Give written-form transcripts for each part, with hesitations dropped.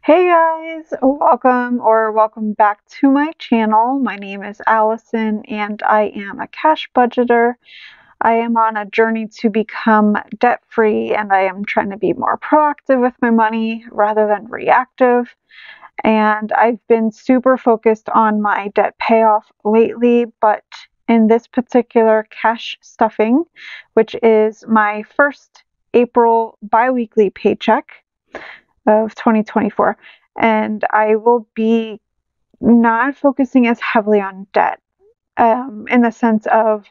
Hey guys, welcome back to my channel. My name is Allison and I am a cash budgeter. I am on a journey to become debt free and I am trying to be more proactive with my money rather than reactive. And I've been super focused on my debt payoff lately, but in this particular cash stuffing, which is my first April biweekly paycheck of 2024, and I will be not focusing as heavily on debt, in the sense of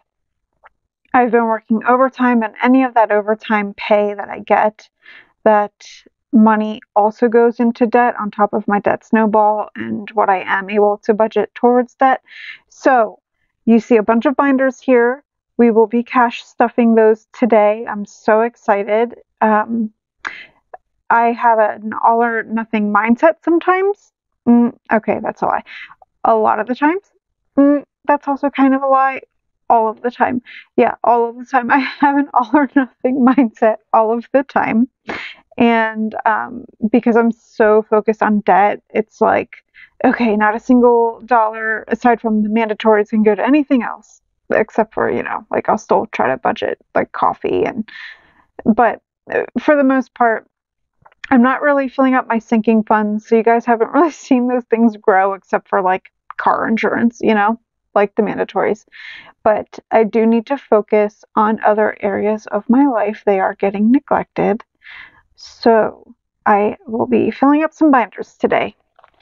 I've been working overtime, and any of that overtime pay that I get, that money also goes into debt on top of my debt snowball and what I am able to budget towards debt. So you see a bunch of binders here. We will be cash stuffing those today. I'm so excited. I have an all or nothing mindset sometimes. Okay, that's a lie. A lot of the times. That's also kind of a lie. All of the time. Yeah, all of the time. I have an all or nothing mindset all of the time. And because I'm so focused on debt, it's like, okay, not a single dollar aside from the mandatories can go to anything else. Except for, like I'll still try to budget like coffee but for the most part, I'm not really filling up my sinking funds, so you guys haven't really seen those things grow except for like car insurance, like the mandatories. But I do need to focus on other areas of my life. They are getting neglected. So I will be filling up some binders today.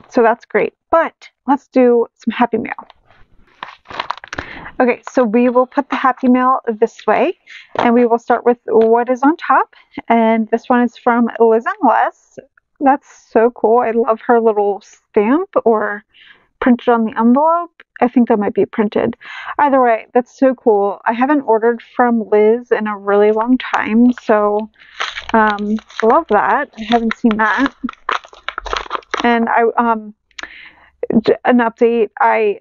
So that's great. But let's do some Happy Mail. Okay, so we will put the Happy Mail this way, and we will start with what is on top. And this one is from Liz and Les. That's so cool. I love her little stamp or printed on the envelope. I think that might be printed. Either way, that's so cool. I haven't ordered from Liz in a really long time, so love that. I haven't seen that. And an update. I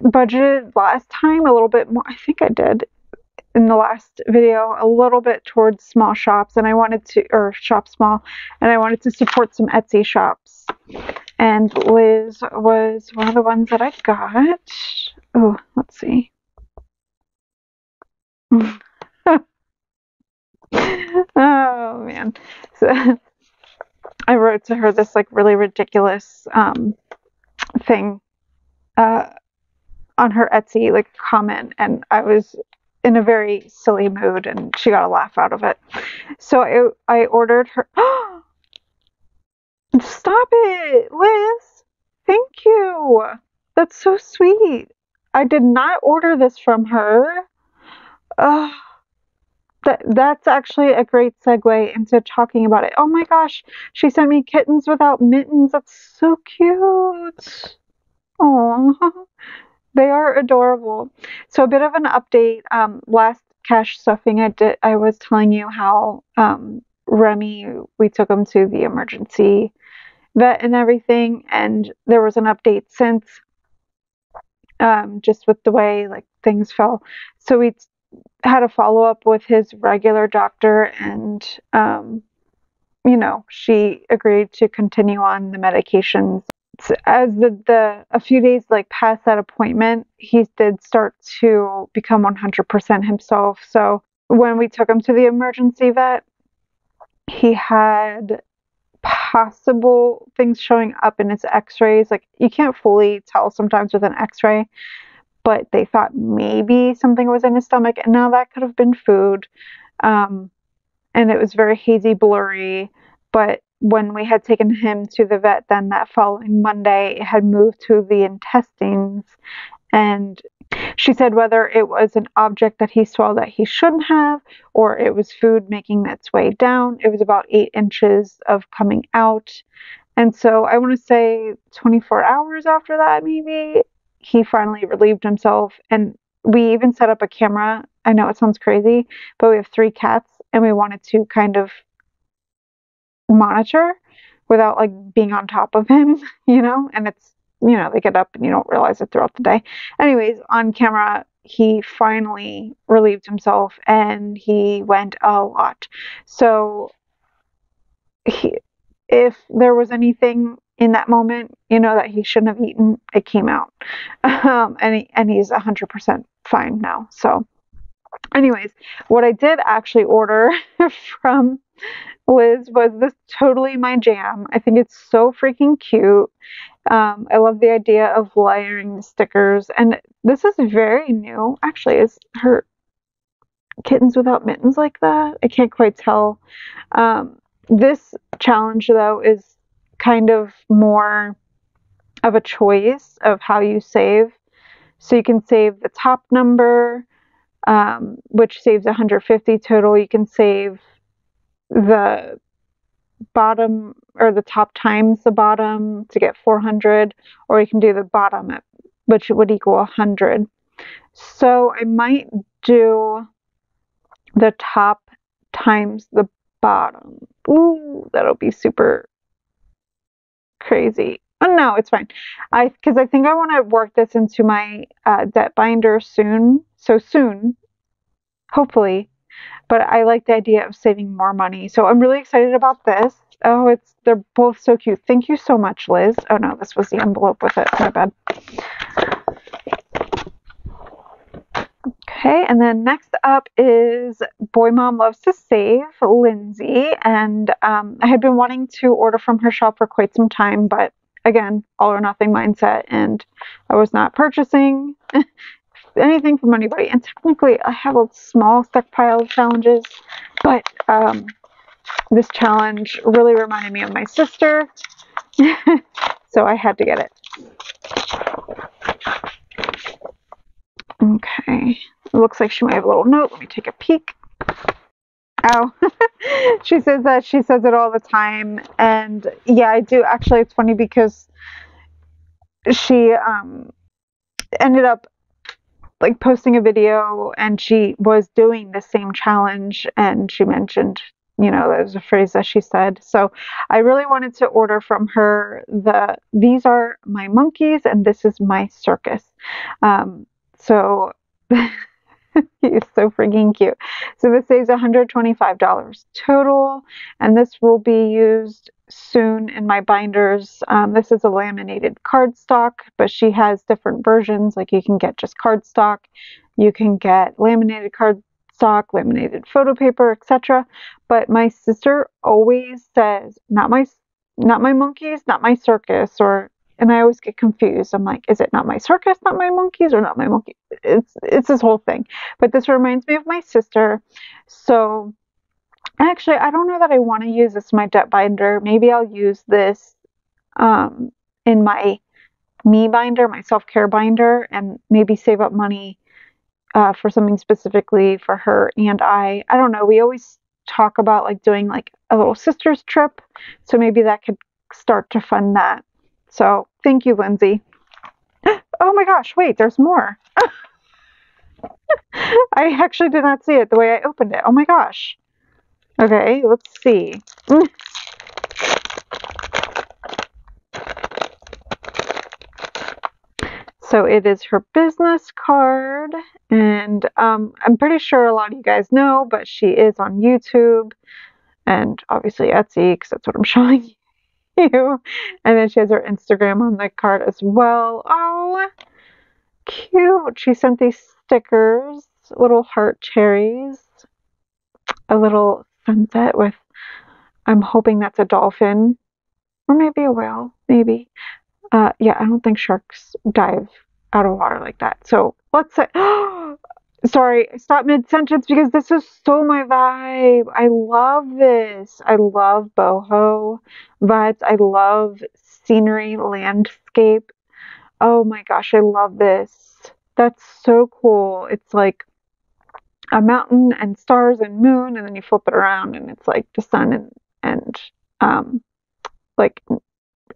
budgeted last time a little bit more. I think I did in the last video a little bit towards small shops, and I wanted to, or shop small, and I wanted to support some Etsy shops. And Liz was one of the ones that I got. Oh, let's see. Oh man. So I wrote to her this like really ridiculous thing on her Etsy like comment, and I was in a very silly mood and she got a laugh out of it. So I ordered her. Stop it, Liz. Thank you. That's so sweet. I did not order this from her. Uh, that's actually a great segue into talking about it. Oh my gosh, she sent me kittens without mittens. That's so cute. Oh, they are adorable. So a bit of an update. Last cash stuffing I was telling you how Remy, we took him to the emergency vet and everything, and there was an update since, just with the way like things fell. So we had a follow up with his regular doctor, and she agreed to continue on the medications. As a few days like past that appointment, he did start to become 100% himself. So when we took him to the emergency vet, he had possible things showing up in his x-rays. Like you can't fully tell sometimes with an x-ray, but they thought maybe something was in his stomach, and now that could have been food. And it was very hazy, blurry. But when we had taken him to the vet, then that following Monday, it had moved to the intestines. And she said whether it was an object that he swallowed that he shouldn't have, or it was food making its way down, it was about 8 inches of coming out. And so I want to say 24 hours after that, maybe, he finally relieved himself. And we even set up a camera. I know it sounds crazy, but we have 3 cats, and we wanted to kind of monitor without like being on top of him, and it's, they get up and you don't realize it throughout the day. Anyways, on camera, he finally relieved himself and he went a lot. So if there was anything in that moment, that he shouldn't have eaten, it came out. And he's 100% fine now. So anyways, what I did actually order from Liz was this Totally My Jam. I think it's so freaking cute. I love the idea of layering the stickers, and this is very new. Actually, is her Kittens Without Mittens like that? I can't quite tell. This challenge, though, is kind of more of a choice of how you save. So you can save the top number, which saves 150 total. You can save the bottom or the top times the bottom to get 400, or you can do the bottom, which would equal 100. So I might do the top times the bottom. Ooh, that'll be super crazy. Oh, no, it's fine. Because I think I want to work this into my debt binder soon. So soon, hopefully. But I like the idea of saving more money. So I'm really excited about this. Oh, they're both so cute. Thank you so much, Liz. Oh no, this was the envelope with it. My bad. Okay, and then next up is Boy Mom Loves to Save, Lindsay. And I had been wanting to order from her shop for quite some time, but again, all or nothing mindset, and I was not purchasing anything from anybody. And technically, I have a small stockpile of challenges, but this challenge really reminded me of my sister, so I had to get it. Okay, it looks like she might have a little note. Let me take a peek. Oh, she says that she says it all the time, and yeah, I do. Actually, it's funny because she ended up like posting a video, and she was doing the same challenge, and she mentioned, that was a phrase that she said. So I really wanted to order from her these are my monkeys and this is my circus. So he's so freaking cute. So this saves $125 total, and this will be used soon in my binders. This is a laminated cardstock, but she has different versions. Like you can get just cardstock, you can get laminated cardstock, laminated photo paper, etc. But my sister always says, not my monkeys, not my circus, and I always get confused. I'm like, is it not my circus, not my monkeys, or not my monkey? It's this whole thing. But this reminds me of my sister. So actually, I don't know that I want to use this in my debt binder. Maybe I'll use this in my me binder, my self-care binder, and maybe save up money for something specifically for her and I. I don't know. We always talk about like doing like a little sister's trip. So maybe that could start to fund that. So thank you, Lindsay. Oh my gosh, wait, there's more. I actually did not see it the way I opened it. Oh my gosh. Okay, let's see. So it is her business card, and I'm pretty sure a lot of you guys know, but she is on YouTube and obviously Etsy, because that's what I'm showing you. And then she has her Instagram on the card as well. Oh, cute. She sent these stickers, little heart cherries, a little sunset with, I'm hoping that's a dolphin, or maybe a whale, maybe. Yeah, I don't think sharks dive out of water like that. So let's say, sorry, stop mid-sentence because this is so my vibe. I love this. I love boho vibes. I love scenery, landscape. Oh my gosh, I love this. That's so cool. It's like a mountain and stars and moon, and then you flip it around and it's like the sun and like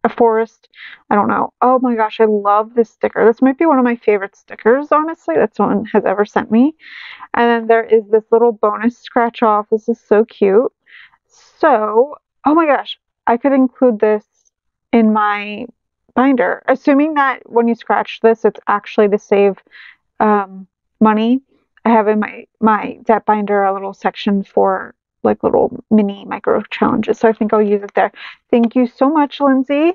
a forest. I don't know. Oh my gosh, I love this sticker. This might be one of my favorite stickers, honestly, that someone has ever sent me. And then there is this little bonus scratch off. This is so cute. So, oh my gosh, I could include this in my binder, assuming that when you scratch this, it's actually to save money. I have in my debt binder a little section for like little mini micro challenges. So I think I'll use it there. Thank you so much, Lindsay.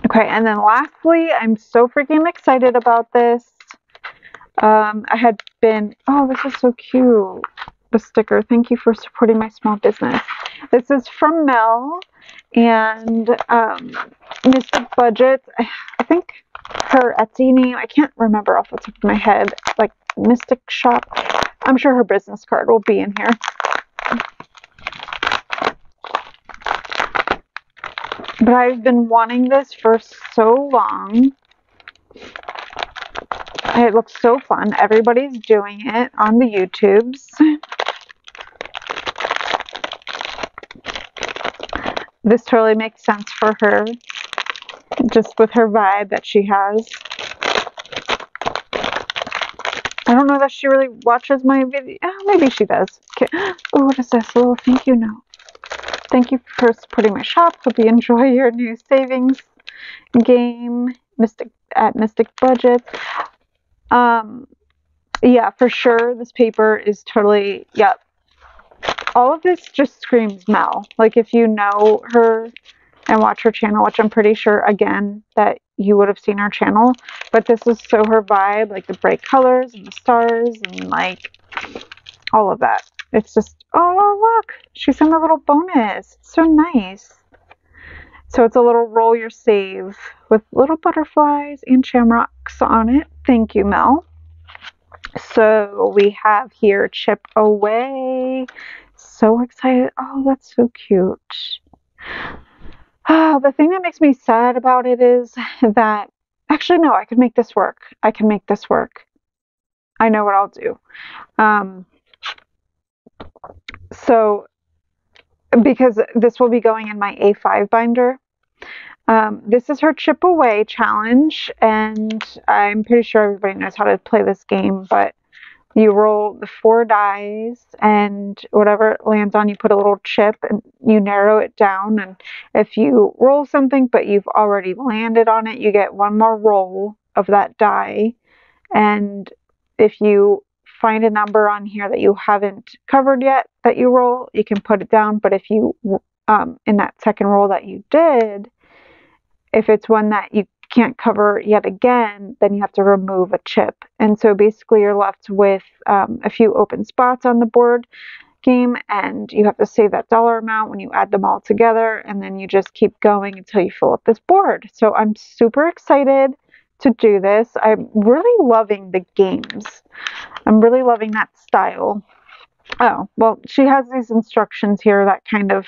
Okay, and then lastly, I'm so freaking excited about this. I had been, oh, this is so cute. The sticker. Thank you for supporting my small business. This is from Mel and Mystic Budget. I think her Etsy name, I can't remember off the top of my head, like Mystic Shop. I'm sure her business card will be in here. But I've been wanting this for so long. It looks so fun. Everybody's doing it on the YouTubes. This totally makes sense for her, just with her vibe that she has. I don't know that she really watches my video. Oh, maybe she does. Okay. Oh, what is this? A little thank you note. Thank you for supporting my shop. Hope you enjoy your new savings game at Mystic Budget. Yeah, for sure. This paper is totally, yep. All of this just screams Mel. Like if you know her and watch her channel, which I'm pretty sure, again, that you would have seen her channel. But this is so her vibe, like the bright colors and the stars and like all of that. It's just, oh, look, she sent a little bonus. It's so nice. So it's a little roll your save with little butterflies and shamrocks on it. Thank you, Mel. So we have here Chip Away. So excited. Oh, that's so cute. The thing that makes me sad about it is that, actually, no, I could make this work. I can make this work. I know what I'll do. So, because this will be going in my A5 binder. This is her Chip Away challenge, and I'm pretty sure everybody knows how to play this game, but you roll the 4 dice, and whatever it lands on, you put a little chip, and you narrow it down, and if you roll something, but you've already landed on it, you get one more roll of that die, and if you find a number on here that you haven't covered yet that you roll, you can put it down, but if you, in that second roll that you did, if it's one that you can't cover yet again, then you have to remove a chip. And so basically you're left with a few open spots on the board game, and you have to save that dollar amount when you add them all together, and then you just keep going until you fill up this board. So I'm super excited to do this. I'm really loving the games. I'm really loving that style. Oh, well, she has these instructions here that kind of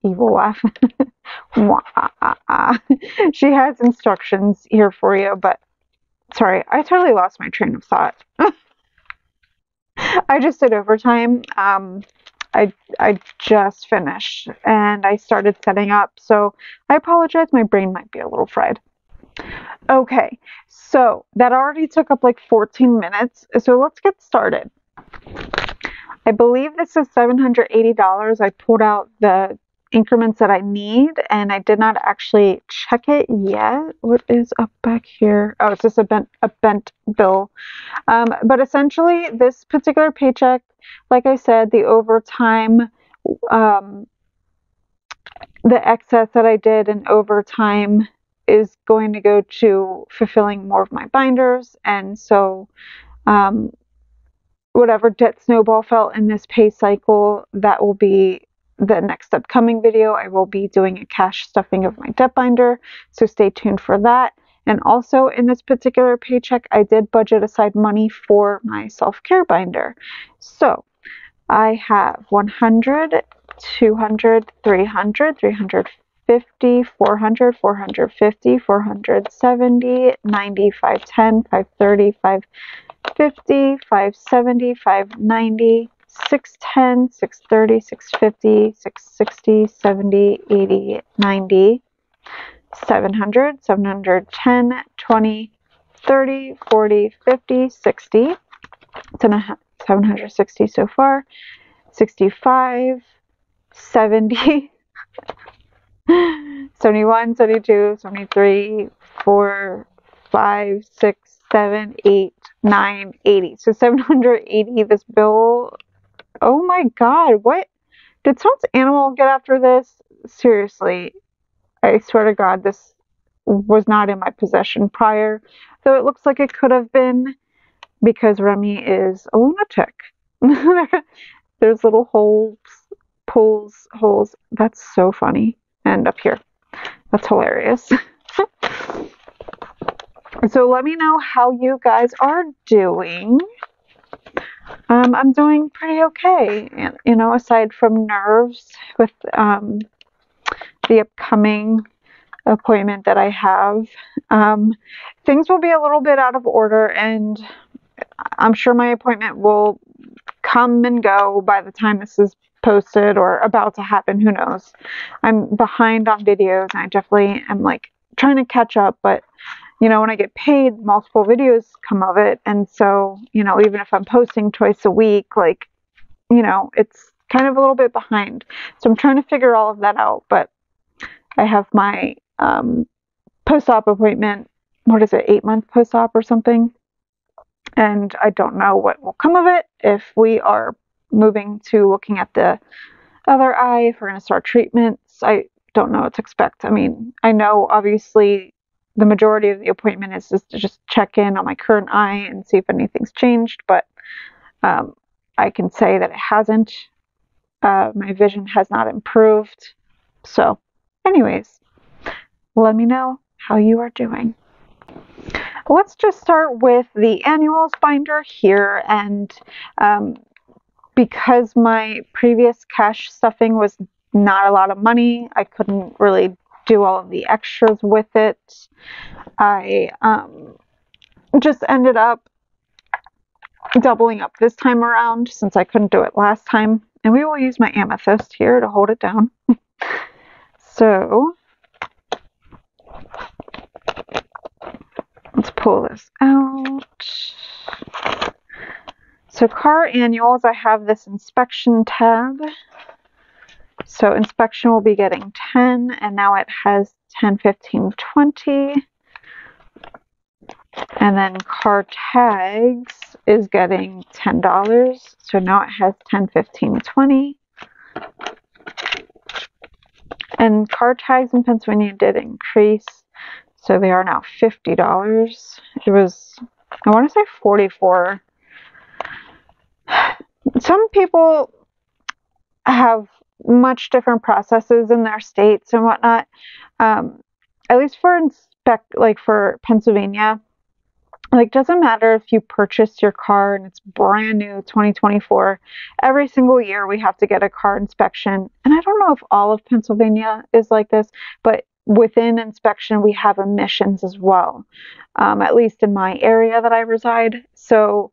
evil laugh. She has instructions here for you, but sorry, I totally lost my train of thought. I just did overtime. I just finished and I started setting up, so I apologize. My brain might be a little fried. Okay, so that already took up like 14 minutes, so let's get started. I believe this is $780. I pulled out the increments that I need, and I did not actually check it yet. What is up back here? Oh, it's just a bent bill. But essentially, this particular paycheck, like I said, the overtime, the excess that I did in overtime is going to go to fulfilling more of my binders, and so whatever debt snowball fell in this pay cycle, that will be the next upcoming video. I will be doing a cash stuffing of my debt binder, so stay tuned for that. And also in this particular paycheck, I did budget aside money for my self-care binder. So I have 100, 200, 300, 350, 400, 450, 470, 90, 510, 530, 550, 570, 590, 610, 630, 650, 660, 70, 80, 90, 700, 710, 20, 30, 40, 50, 60. It's 760 so far. 65, 70, 71, 72, 73, 4, 5, 6, 789.80. So 780. This bill. Oh my God! What did someone's animal get after this? Seriously, I swear to God, this was not in my possession prior, though it looks like it could have been because Remy is a lunatic. There's little holes, pulls, holes. That's so funny. And up here. That's hilarious. So let me know how you guys are doing. I'm doing pretty okay, aside from nerves with the upcoming appointment that I have. Things will be a little bit out of order, and I'm sure my appointment will come and go by the time this is posted or about to happen. Who knows? I'm behind on videos, and I definitely am trying to catch up, but when I get paid, multiple videos come of it. And so, even if I'm posting twice a week, it's kind of a little bit behind. So I'm trying to figure all of that out. But I have my post-op appointment. What is it? 8-month post-op or something. And I don't know what will come of it if we are moving to looking at the other eye, if we're going to start treatments. I don't know what to expect. I mean, I know obviously the majority of the appointment is just check in on my current eye and see if anything's changed, but I can say that it hasn't. My vision has not improved. So anyways, let me know how you are doing. Let's just start with the annuals binder here. And because my previous cash stuffing was not a lot of money, I couldn't really do all of the extras with it. I just ended up doubling up this time around since I couldn't do it last time. And we will use my amethyst here to hold it down. So let's pull this out. So car annuals, I have this inspection tab. So inspection will be getting 10, and now it has 10, 15, 20. And then car tags is getting $10. So now it has 10, 15, 20. And car tags in Pennsylvania did increase. So they are now $50. It was, I want to say 44. Some people have much different processes in their states and whatnot. At least for Pennsylvania, doesn't matter if you purchased your car and it's brand new 2024. Every single year we have to get a car inspection. And I don't know if all of Pennsylvania is like this, but within inspection we have emissions as well, at least in my area that I reside. So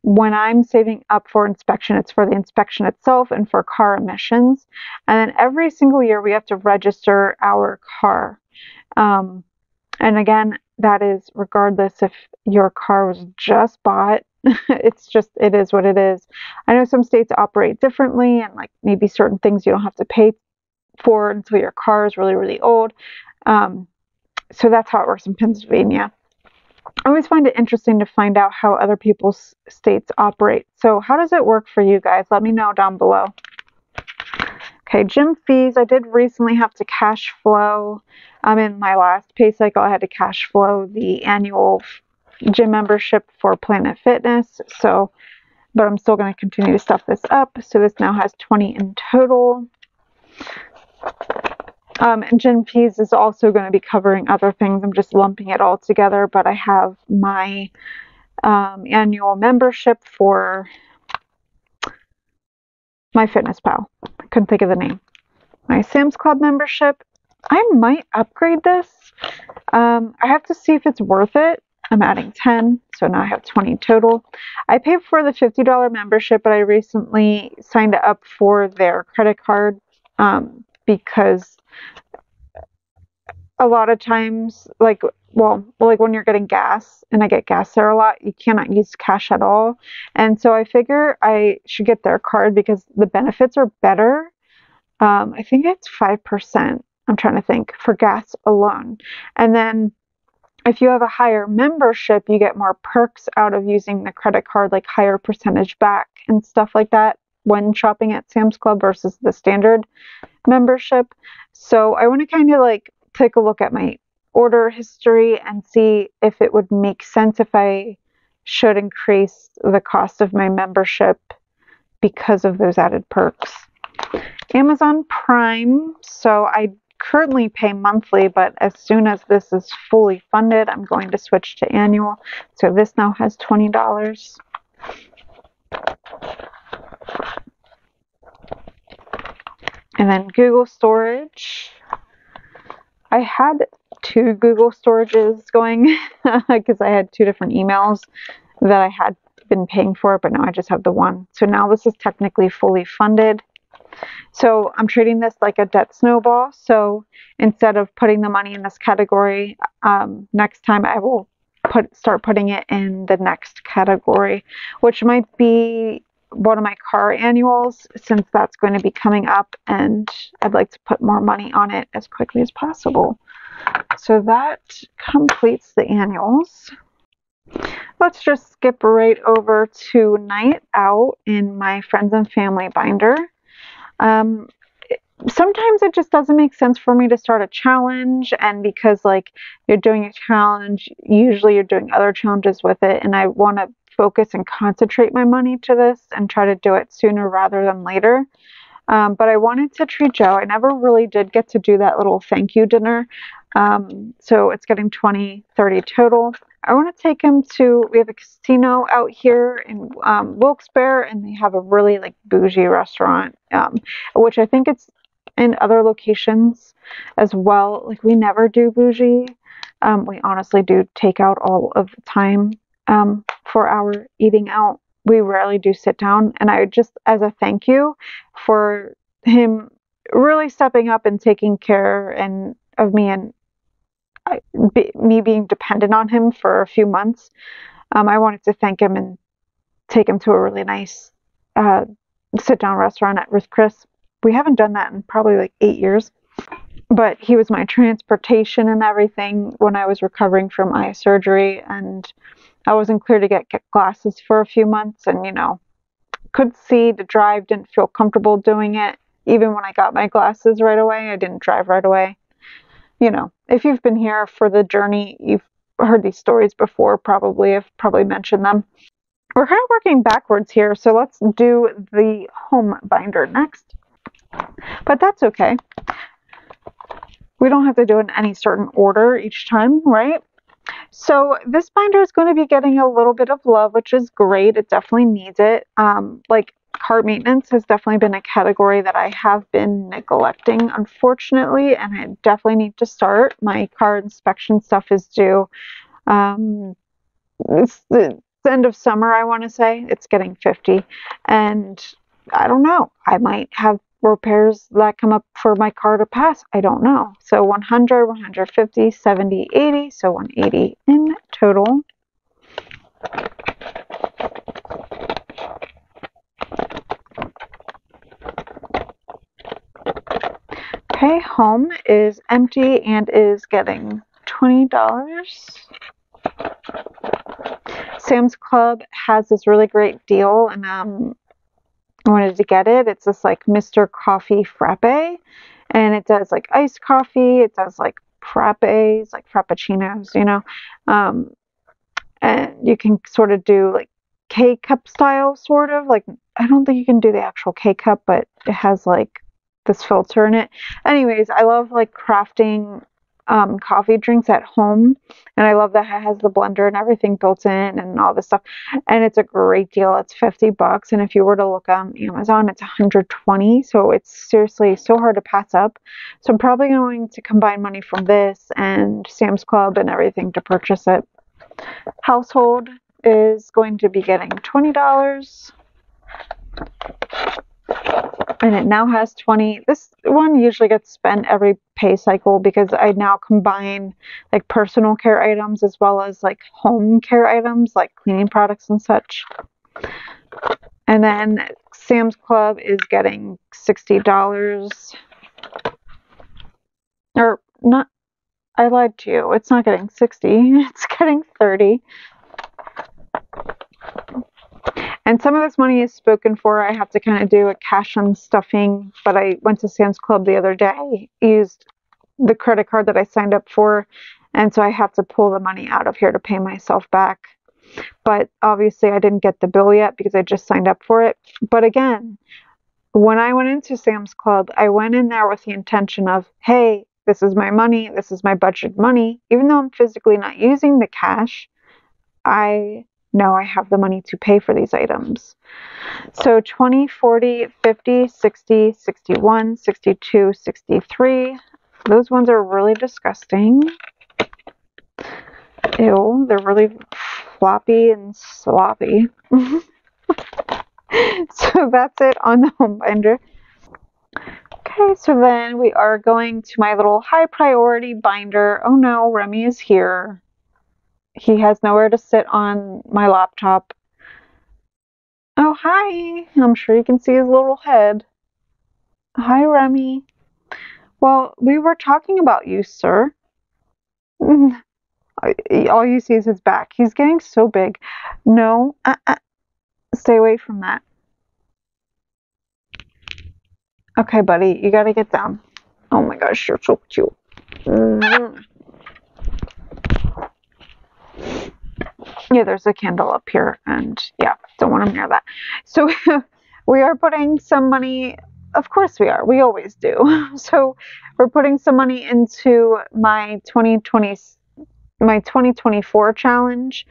when I'm saving up for inspection, it's for the inspection itself and for car emissions. And then every single year we have to register our car. And again, that is regardless if your car was just bought. It is what it is. I know some states operate differently, and maybe certain things you don't have to pay for until your car is really, really old. So that's how it works in Pennsylvania. I always find it interesting to find out how other people's states operate. So how does it work for you guys? Let me know down below. Okay, gym fees. I did recently have to cash flow. In my last pay cycle, I had to cash flow the annual gym membership for Planet Fitness. But I'm still going to continue to stuff this up. So this now has 20 in total. And gym fees is also going to be covering other things. I'm just lumping it all together. But I have my annual membership for my Fitness Pal. I couldn't think of the name. My Sam's Club membership. I might upgrade this. I have to see if it's worth it. I'm adding 10, so now I have 20 total. I paid for the $50 membership, but I recently signed up for their credit card because a lot of times, when you're getting gas, and I get gas there a lot, you cannot use cash at all. And so I figure I should get their card because the benefits are better. I think it's 5%. I'm trying to think for gas alone. And then if you have a higher membership, you get more perks out of using the credit card, like higher percentage back and stuff like that when shopping at Sam's Club versus the standard membership. So I want to kind of like take a look at my order history and see if it would make sense if I should increase the cost of my membership because of those added perks. Amazon Prime. So I currently pay monthly, but as soon as this is fully funded, I'm going to switch to annual. So this now has $20. And then Google Storage. I had 2 Google Storages going because I had 2 different emails that I had been paying for, but now I just have the one. So now this is technically fully funded. So I'm treating this like a debt snowball. So instead of putting the money in this category, next time I will start putting it in the next category, which might be one of my car annuals, since that's going to be coming up and I'd like to put more money on it as quickly as possible. So that completes the annuals. Let's just skip right over to night out in my friends and family binder. Sometimes it just doesn't make sense for me to start a challenge, and because like you're doing a challenge, usually you're doing other challenges with it, and I want to focus and concentrate my money to this and try to do it sooner rather than later. But I wanted to treat Joe. I never really did get to do that little thank you dinner. So it's getting 20, 30 total. I want to take him to, we have a casino out here in Wilkes-Barre, and they have a really like bougie restaurant, which I think it's in other locations as well. Like we never do bougie. We honestly do takeout all of the time for our eating out. We rarely do sit down, and I just, as a thank you for him really stepping up and taking care of me and me being dependent on him for a few months, I wanted to thank him and take him to a really nice sit-down restaurant at Ruth Chris. We haven't done that in probably like 8 years, but he was my transportation and everything when I was recovering from eye surgery, and I wasn't clear to get glasses for a few months, and could see to drive, didn't feel comfortable doing it. Even when I got my glasses right away, I didn't drive right away. If you've been here for the journey, you've heard these stories before, probably. I've probably mentioned them. We're kind of working backwards here, so let's do the home binder next. But that's okay. We don't have to do it in any certain order each time, right? So this binder is going to be getting a little bit of love, which is great. It definitely needs it. Like car maintenance has definitely been a category that I have been neglecting, unfortunately, and I definitely need to start. My car inspection stuff is due. It's the end of summer, I want to say. It's getting 50, and I don't know. I might have repairs that come up for my car to pass. I don't know. So 100, 150, 70, 80. So 180 in total. Okay, home is empty and is getting $20. Sam's Club has this really great deal, and I wanted to get it. It's this like Mr. Coffee Frappe, and it does like iced coffee, it does like frappes, like frappuccinos, and you can sort of do like K-cup style, sort of. Like, I don't think you can do the actual K-cup, but it has like this filter in it. Anyways, I love like crafting coffee drinks at home, and I love that it has the blender and everything built in and all this stuff, and it's a great deal. It's $50, and if you were to look on Amazon, it's $120, so it's seriously so hard to pass up. So I'm probably going to combine money from this and Sam's Club and everything to purchase it. Household is going to be getting $20, and it now has 20. This one usually gets spent every pay cycle because I now combine like personal care items as well as like home care items like cleaning products and such. And then Sam's Club is getting $60, or not. I lied to you. It's not getting 60. It's getting 30. And some of this money is spoken for. I have to kind of do a cash on stuffing, but I went to Sam's Club the other day, used the credit card that I signed up for, and so I have to pull the money out of here to pay myself back. But obviously I didn't get the bill yet because I just signed up for it. But again, when I went into Sam's Club, I went in there with the intention of, hey, this is my money, this is my budget money. Even though I'm physically not using the cash, I know I have the money to pay for these items. So 20, 40, 50, 60, 61, 62, 63. Those ones are really disgusting. Ew, they're really floppy and sloppy. So that's it on the home binder. Okay, so then we are going to my little high priority binder. Oh no, Remy is here. He has nowhere to sit on my laptop. Oh, hi. I'm sure you can see his little head. Hi, Remy. Well, we were talking about you, sir. All you see is his back. He's getting so big. No, stay away from that. Okay, buddy, you gotta get down. Oh my gosh, you're so cute. Yeah, there's a candle up here, and yeah, don't want him near that. So we are putting some money, of course we are, we always do. So we're putting some money into my 2024 challenge.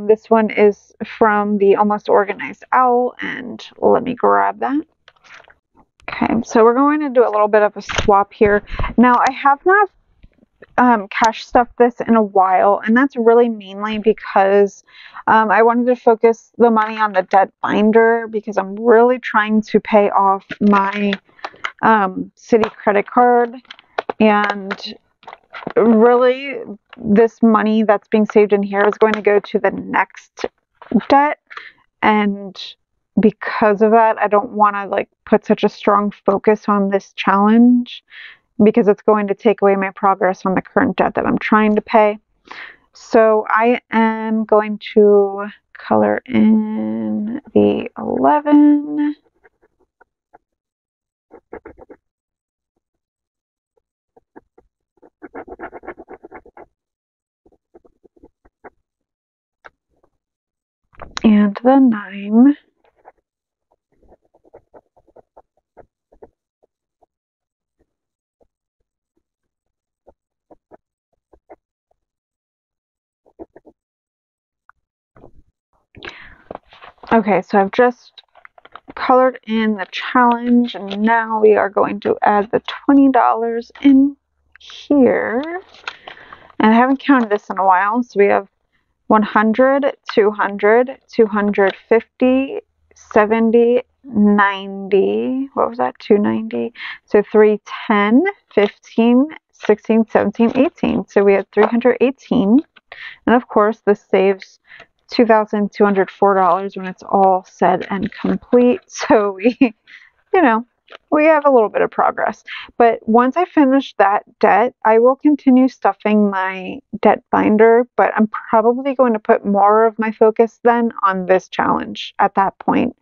This one is from the Almost Organized Owl, and let me grab that. Okay, so we're going to do a little bit of a swap here. Now, I have not cash stuffed this in a while, and that's really mainly because I wanted to focus the money on the debt binder because I'm really trying to pay off my city credit card, and really this money that's being saved in here is going to go to the next debt, and because of that I don't want to like put such a strong focus on this challenge because it's going to take away my progress on the current debt that I'm trying to pay. So I am going to color in the 11. And the 9. Okay, so I've just colored in the challenge, and now we are going to add the $20 in here. And I haven't counted this in a while, so we have 100, 200, 250, 70, 90. What was that? 290. So 310, 15, 16, 17, 18. So we have 318. And of course, this saves $2,204 when it's all said and complete. So we, we have a little bit of progress. But once I finish that debt, I will continue stuffing my debt binder, but I'm probably going to put more of my focus then on this challenge at that point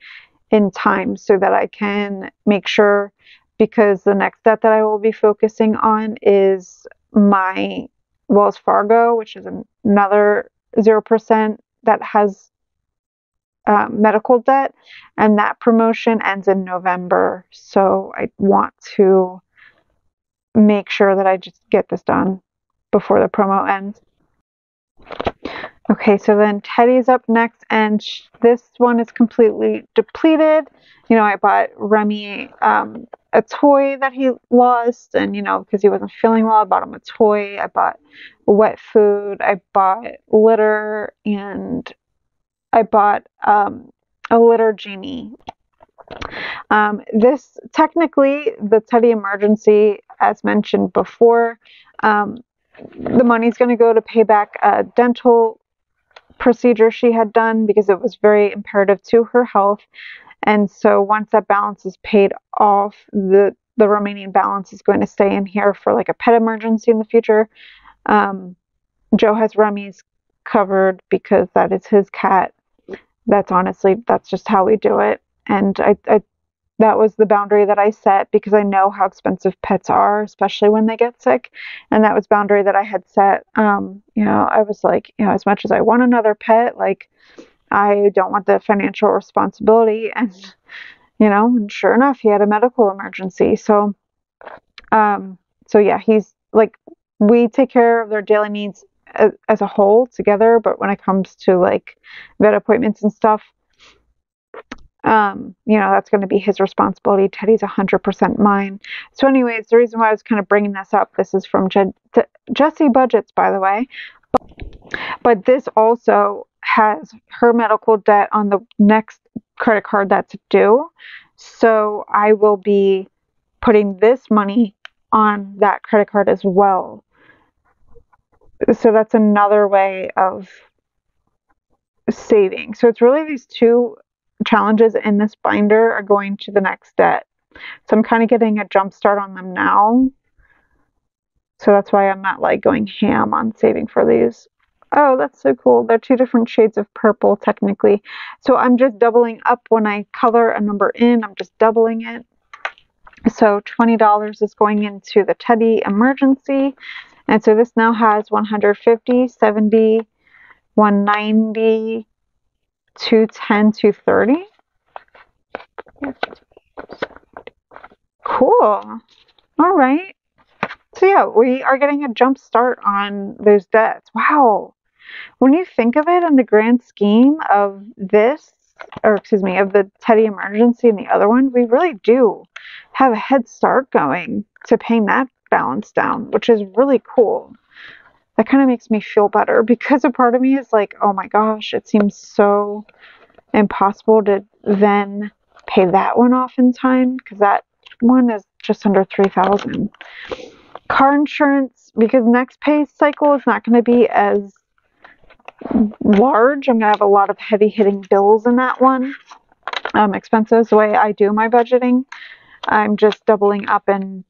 in time so that I can make sure, because the next debt that I will be focusing on is my Wells Fargo, which is another 0% that has medical debt, and that promotion ends in November. So I want to make sure that I just get this done before the promo ends. Okay, so then Teddy's up next, and this one is completely depleted. I bought Remy a toy that he lost, and because he wasn't feeling well, I bought him a toy. I bought wet food, I bought litter, and I bought a litter genie. This technically, the Teddy emergency, as mentioned before, the money's going to go to pay back a dental procedure she had done because it was very imperative to her health. And so once that balance is paid off, the remaining balance is going to stay in here for like a pet emergency in the future. Joe has Remy's covered because that is his cat. That's just how we do it. And I that was the boundary that I set because I know how expensive pets are, especially when they get sick. And that was boundary that I had set. I was like, as much as I want another pet, like I don't want the financial responsibility. And sure enough, he had a medical emergency. So yeah, he's like, we take care of their daily needs as a whole together. But when it comes to like vet appointments and stuff, that's going to be his responsibility. Teddy's 100% mine. So anyways, the reason why I was kind of bringing this up, this is from Jessie Budgets, by the way, but this also has her medical debt on the next credit card that's due. So I will be putting this money on that credit card as well. So that's another way of saving. So it's really these two challenges in this binder are going to the next debt. So I'm kind of getting a jump start on them now. So that's why I'm not like going ham on saving for these. Oh, that's so cool. They're two different shades of purple technically. So I'm just doubling up when I color a number in. I'm just doubling it. So $20 is going into the Teddy emergency. And so this now has 150, 70, 190, 210, 230. Cool. All right. So yeah, we are getting a jump start on those debts. Wow. When you think of it in the grand scheme of this, of the Teddy emergency and the other one, we really do have a head start going to paying that balance down, which is really cool. That kind of makes me feel better because a part of me is like, oh my gosh, it seems so impossible to then pay that one off in time because that one is just under $3,000. Car insurance, because next pay cycle is not going to be as large. I'm going to have a lot of heavy hitting bills in that one. Expenses, the way I do my budgeting, I'm just doubling up and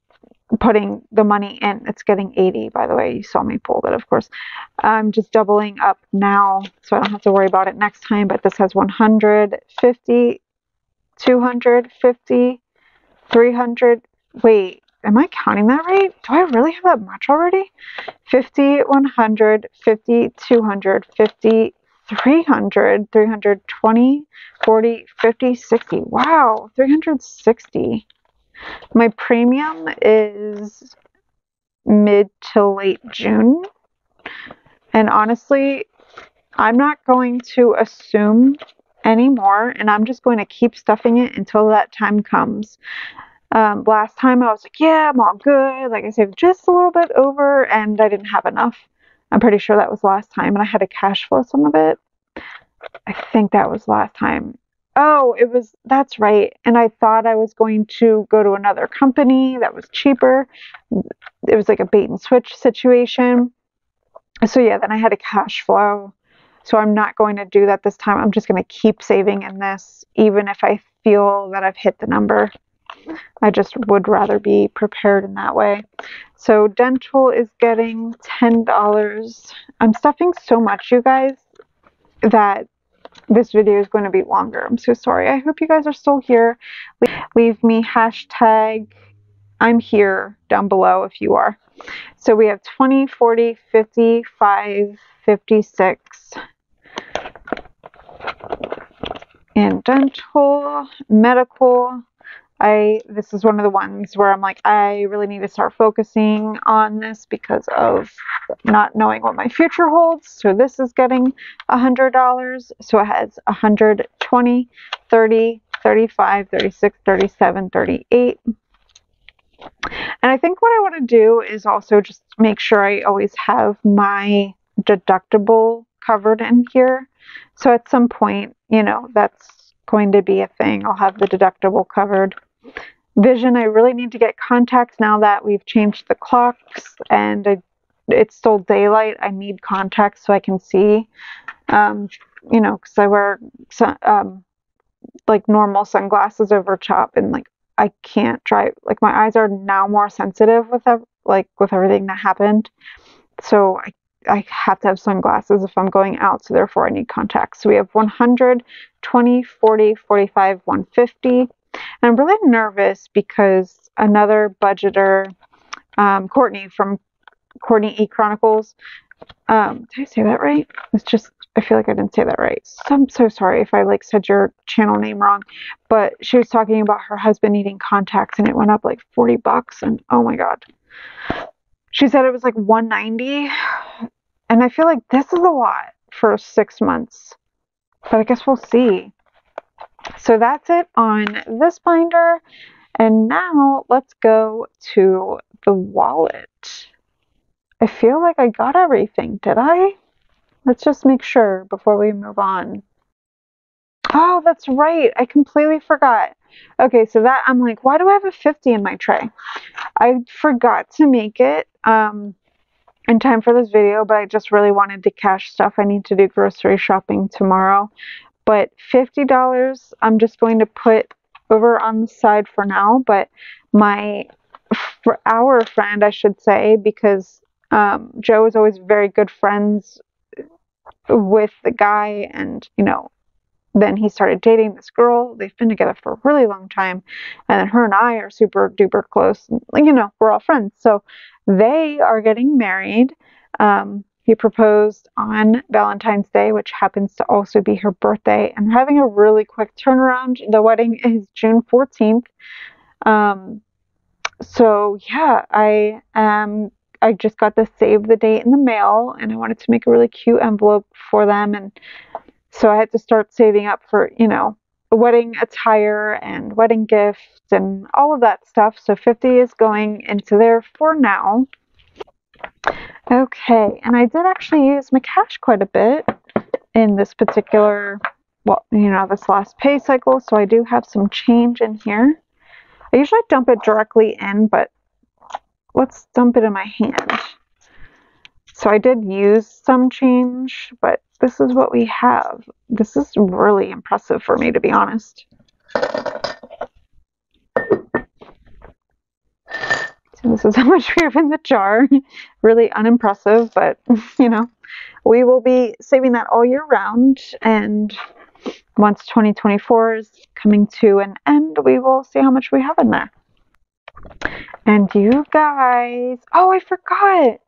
putting the money in. It's getting 80, by the way. You saw me pull it, of course. I'm just doubling up now so I don't have to worry about it next time. But this has 150, 250, 300. Wait, am I counting that right? Do I really have that much already? 50, 100, 50, 200, 50, 300, 320, 40, 50, 60. Wow, 360. My premium is mid to late June. And honestly, I'm not going to assume anymore, and I'm just going to keep stuffing it until that time comes. Last time I was like, yeah, I'm all good. Like I saved just a little bit over and I didn't have enough. I'm pretty sure that was last time, and I had to cash flow some of it. I think that was last time. Oh, that's right. And I thought I was going to go to another company that was cheaper. It was like a bait and switch situation. So yeah, then I had to cash flow. So I'm not going to do that this time. I'm just going to keep saving in this, even if I feel that I've hit the number. I just would rather be prepared in that way. So dental is getting $10. I'm stuffing so much, you guys, that this video is going to be longer. I'm so sorry. I hope you guys are still here. Leave me hashtag I'm here down below if you are. So we have 20, 40, 50, 5, 56. And dental, medical. This is one of the ones where I'm like, I really need to start focusing on this because of not knowing what my future holds. So this is getting $100. So it has 120, 30, 35, 36, 37, 38. And I think what I want to do is also just make sure I always have my deductible covered in here. So at some point, that's going to be a thing. I'll have the deductible covered. Vision, I really need to get contacts now that we've changed the clocks and it's still daylight. I need contacts so I can see, because I wear like normal sunglasses over top, and like I can't drive. Like my eyes are now more sensitive with everything that happened. So I have to have sunglasses if I'm going out, so therefore I need contacts. So we have 100, 20, 40, 45, 150. And I'm really nervous because another budgeter, Courtney from Courtney E Chronicles, did I say that right? It's just, I feel like I didn't say that right. So I'm so sorry if I like said your channel name wrong, but she was talking about her husband needing contacts and it went up like $40 and oh my God. She said it was like 190 and I feel like this is a lot for 6 months, but I guess we'll see. So that's it on this binder. And now let's go to the wallet. I feel like I got everything. Did I? Let's just make sure before we move on. Oh, that's right. I completely forgot. Okay, so that I'm like, why do I have a 50 in my tray? I forgot to make it in time for this video, but I just really wanted to cash stuff. I need to do grocery shopping tomorrow. But $50 I'm just going to put over on the side for now, but our friend, I should say, because Joe is always very good friends with the guy, and then he started dating this girl. They've been together for a really long time, and then her and I are super duper close. We're all friends, so they are getting married. He proposed on Valentine's Day, which happens to also be her birthday, and having a really quick turnaround. The wedding is June 14th. So yeah, I just got the save the date in the mail, and I wanted to make a really cute envelope for them, and so I had to start saving up for, wedding attire and wedding gifts and all of that stuff. So 50 is going into there for now. Okay, and I did actually use my cash quite a bit in this particular, this last pay cycle. So I do have some change in here. I usually dump it directly in, but let's dump it in my hand. So I did use some change, but this is what we have. This is really impressive for me, to be honest. So this is how much we have in the jar. Really unimpressive, but we will be saving that all year round. And once 2024 is coming to an end, we will see how much we have in there. And you guys, oh, I forgot.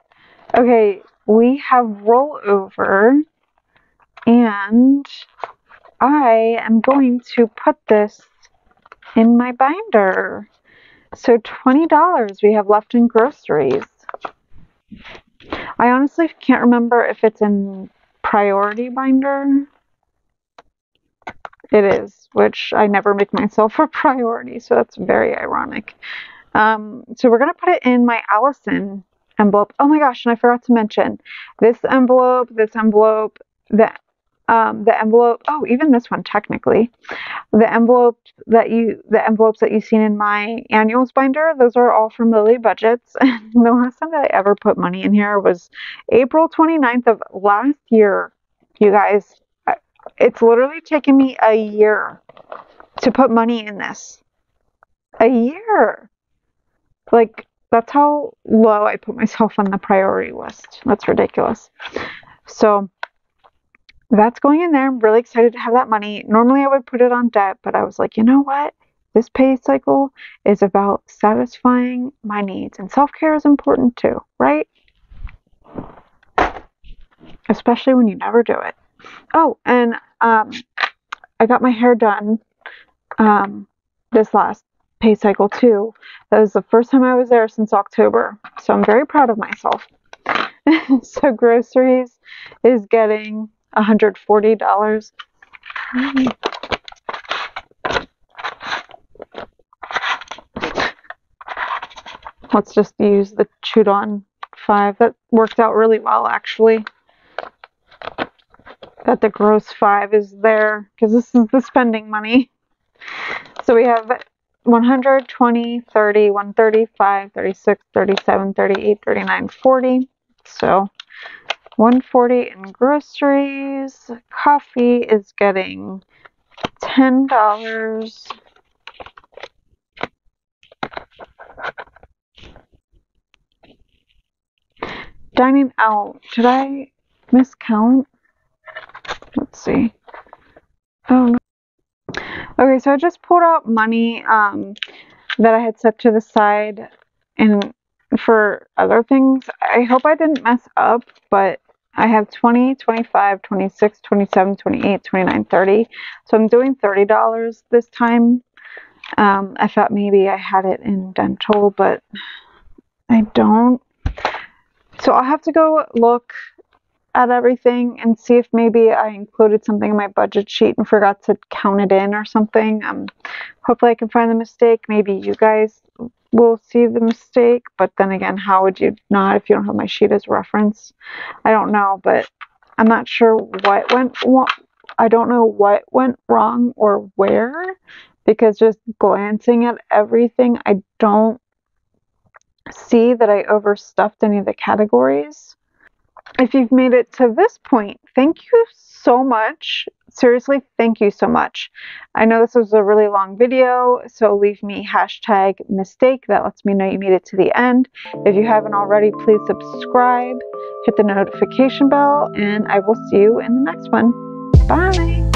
Okay, we have rollover, and I am going to put this in my binder. So $20 we have left in groceries. I honestly can't remember if it's in priority binder. It is, which I never make myself a priority, so that's very ironic. So we're going to put it in my Allison envelope. Oh my gosh, and I forgot to mention this envelope, the envelope, oh, even this one technically. The envelopes that you've seen in my annuals binder, those are all from Lily Budgets. And the last time that I ever put money in here was April 29th of last year. You guys, it's literally taken me a year to put money in this. A year. Like, that's how low I put myself on the priority list. That's ridiculous. So that's going in there. I'm really excited to have that money. Normally I would put it on debt, but I was like, you know what? This pay cycle is about satisfying my needs, and self-care is important too, right? Especially when you never do it. Oh, and I got my hair done this last pay cycle too. That was the first time I was there since October, so I'm very proud of myself. So groceries is getting $140. Let's just use the chewed on 5. That worked out really well, actually. That the gross 5 is there, because this is the spending money. So we have 100, 20, 30, 135, 36, 37, 38, 39, 40. So 140 in groceries. Coffee is getting $10. Dining out. Did I miscount? Let's see. Oh no. Okay, so I just pulled out money that I had set to the side and for other things. I hope I didn't mess up, but I have 20, 25, 26, 27, 28, 29, 30. So I'm doing $30 this time. I thought maybe I had it in dental, but I don't. So I'll have to go look at everything and see if maybe I included something in my budget sheet and forgot to count it in or something. Hopefully I can find the mistake. Maybe you guys will see the mistake, but then again, how would you not if you don't have my sheet as reference? I don't know, but I'm not sure what went wrong. I don't know what went wrong or where, because just glancing at everything, I don't see that I overstuffed any of the categories. If you've made it to this point, thank you so much. Seriously, thank you so much. I know this was a really long video, so leave me #mistake. That lets me know you made it to the end. If you haven't already, please subscribe, hit the notification bell, and I will see you in the next one. Bye.